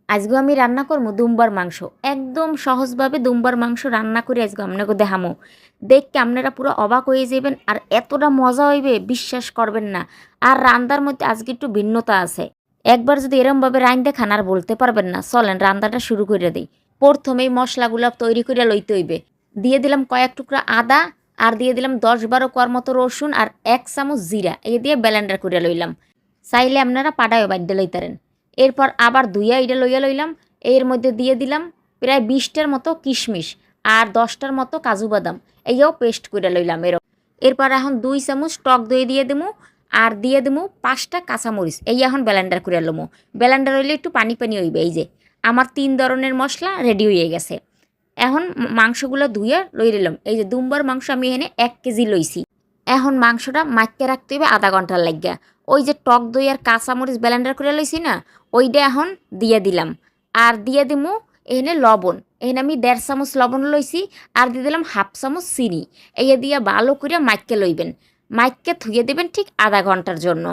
আজকে আমি রান্না করবো দুম্বার মাংস। একদম সহজভাবে দুম্বার মাংস রান্না করে আজকে আপনাকে দেখামো। দেখকে আপনারা পুরো অবাক হয়ে যাবেন, আর এতটা মজা হইবে বিশ্বাস করবেন না। আর রান্নার মধ্যে আজকে একটু ভিন্নতা আছে। একবার যদি এরমভাবে রাইন্দে খান আর বলতে পারবেন না। চলেন রান্নাটা শুরু করে দিই। প্রথমেই মশলাগুলো তৈরি করে লইতে হইবে। দিয়ে দিলাম কয়েক টুকরা আদা, আর দিয়ে দিলাম 10-12 কোয়ার মতো রসুন, আর 1 চামচ জিরা। এই দিয়ে ব্লেন্ডার করে লইলাম। চাইলে আপনারা পাটায়ও বাড্ডে লইতারেন। এরপর আবার ধুইয়া এইটা লইয়া লইলাম। এর মধ্যে দিয়ে দিলাম প্রায় 20টার মতো কিশমিশ আর 10টার মতো কাজু বাদাম। এইও পেস্ট করে লইলাম এরপর এখন 2 চামচ টক দই দিয়ে দেবো, আর দিয়ে দেবো 5টা কাঁচামরিচ। এই এখন ব্লেন্ডার করে লমো। ব্লেন্ডার হইলে একটু পানি পানি হইবে। এই যে আমার 3 ধরনের মশলা রেডি হয়ে গেছে। এখন মাংসগুলো ধুয়ে লই নিলাম। এই যে দুম্বার মাংস আমি এখানে 1 কেজি লইছি। এখন মাংসটা মাইকে রাখতে হবে আধা ঘন্টার লাগিয়া। ওই যে টক দই আর কাঁচামরিচ ব্লেন্ডার করে লইছি না, ওইটা এখন দিয়ে দিলাম। আর দিয়ে দিমু এখানে লবণ। এখানে আমি 1.5 চামচ লবণ লইছি, আর দিয়ে দিলাম 1/2 চামচ চিনি। এই দিয়ে ভালো করে মাইকে লইবেন। মাইকে থুয়ে দেবেন ঠিক আধা ঘন্টার জন্য।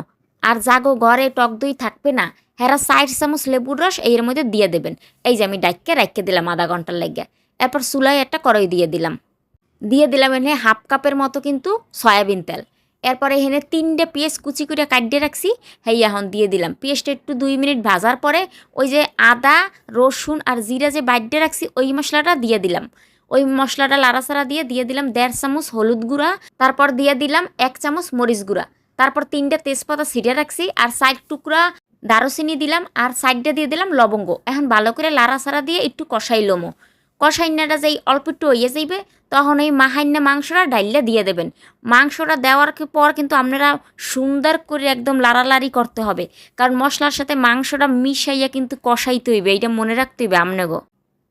আর জাগো ঘরে টক দই থাকবে না, হেরা 4 চামচ লেবুর রস এর মধ্যে দিয়ে দেবেন। এই যে আমি ডাইকে রাইকে দিলাম আধা ঘন্টার লাগিয়া। এরপর চুলায় একটা কড়াই দিয়ে দিলাম। এখানে 1/2 কাপের মতো কিন্তু সয়াবিন তেল। এরপরে এখানে 3টে পেঁয়াজ কুচি করে কাটিয়ে রাখছি, হ্যাঁ এখন দিয়ে দিলাম। পেঁয়াজটা একটু 2 মিনিট ভাজার পরে ওই যে আদা রসুন আর জিরা যে বাইটে রাখছি ওই মশলাটা দিয়ে দিলাম। ওই মশলাটা লাড়াচাড়া দিয়ে দিলাম 1.5 চামচ হলুদ গুঁড়া, তারপর দিয়ে দিলাম 1 চামচ মরিচ গুঁড়া, তারপর 3টে তেজপাতা ছিঁড়ে রাখছি, আর 4 টুকরা দারুচিনি দিলাম, আর সাইডটা দিয়ে দিলাম লবঙ্গ। এখন ভালো করে লাড়াচাড়া দিয়ে একটু কষাই লমো। কষাইনাটা যেই অল্প একটু হইয়ে যাইবে, তখন এই মাহাইন্না মাংসটা ডাইলে দিয়ে দেবেন। মাংসটা দেওয়ার পর কিন্তু আপনারা সুন্দর করে একদম লাড়ালাড়ি করতে হবে, কারণ মশলার সাথে মাংসটা মিশাইয়া কিন্তু কষাইতে হইবে। এইটা মনে রাখতে হইবে আপনাগো।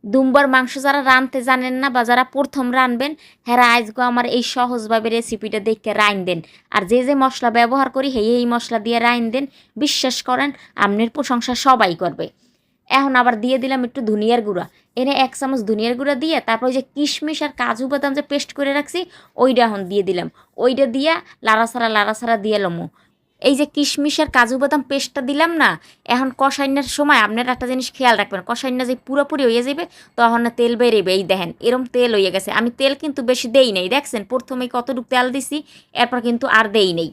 দুম্বার মাংস যারা রাঁধতে জানেন না বা যারা প্রথম রাঁধবেন, হ্যাঁ আজগো আমার এই সহজভাবে রেসিপিটা দেখে রাইন দেন। আর যে যে মশলা ব্যবহার করি এই মশলা দিয়ে রাইন দেন, বিশ্বাস করেন আপনার প্রশংসা সবাই করবে। এখন আবার দিয়ে দিলাম একটু ধনিয়ার গুঁড়া। এনে 1 চামচ ধনিয়ার গুঁড়া দিয়ে তারপর ওই যে কিশমিশ আর কাজু বাদাম যে পেস্ট করে রাখছি ওইটা এখন দিয়ে দিলাম। ওইটা দিয়া লাড়াছাড়া দিয়ে লমো। এই যে কিশমিশ আর কাজু বাদাম পেস্টটা দিলাম না, এখন কষাইনার সময় আপনারা একটা জিনিস খেয়াল রাখবেন, কষাইনা যে পুরোপুরি হয়ে যাবে তখন না তেল বেরোবে। এই দেখেন এরম তেল হয়ে গেছে। আমি তেল কিন্তু বেশি দেই নেই, দেখছেন প্রথমেই কতটুকু তেল দিছি, এরপর কিন্তু আর দেই নেই।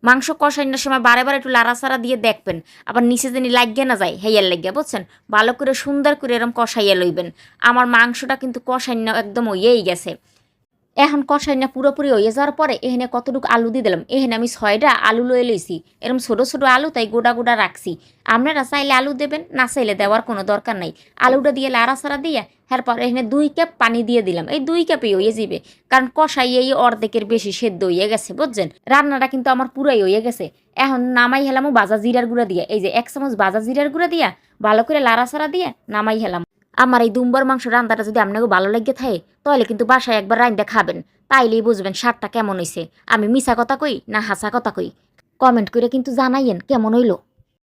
মাংস কষাইনার সময় বারে বারে একটু লাড়াচাড়া দিয়ে দেখবেন, আবার নিচে যেন লাগিয়ে না যায় হেয়ার লাগিয়া, বুঝছেন? ভালো করে সুন্দর করে এরম কষাইয়া লইবেন। আমার মাংসটা কিন্তু কষাইনা একদম হইয়েই গেছে। এখন কষাইনা পুরোপুরি হয়ে যাওয়ার পরে এখানে কতটুকু আলু দিয়ে দিলাম। এখানে আমি 6টা আলু লয়ে লইছি, এরকম ছোটো ছোটো আলু, তাই গোটা গোটা রাখছি। আপনারা চাইলে আলু দেবেন, না চাইলে দেওয়ার কোনো দরকার নাই। আলুটা দিয়ে লাড়াচাড়া দিয়ে এরপর এখানে 2 কাপ পানি দিয়ে দিলাম। এই 2 কাপই হয়ে যাবে, কারণ কষাইয়েই অর্ধেকের বেশি সেদ্ধ হয়ে গেছে, বুঝছেন? রান্নাটা কিন্তু আমার পুরাই হয়ে গেছে। এখন নামাই হেলামও ভাজা জিরার গুঁড়া দিয়া। এই যে 1 চামচ ভাজা জিরার গুঁড়া দিয়া ভালো করে লাড়াচাড়া দিয়ে নামাই হেলাম। আমার এই দুম্বার মাংস রান্নাটা যদি আপনাকে ভালো লাগে থাকে, তাহলে কিন্তু বাসায় একবার রান্না খাবেন, তাইলেই বুঝবেন স্বাদটা কেমন হইছে। আমি মিছা কথা কই না হাসা কথা কই, কমেন্ট করে কিন্তু জানাইয়েন কেমন হইলো।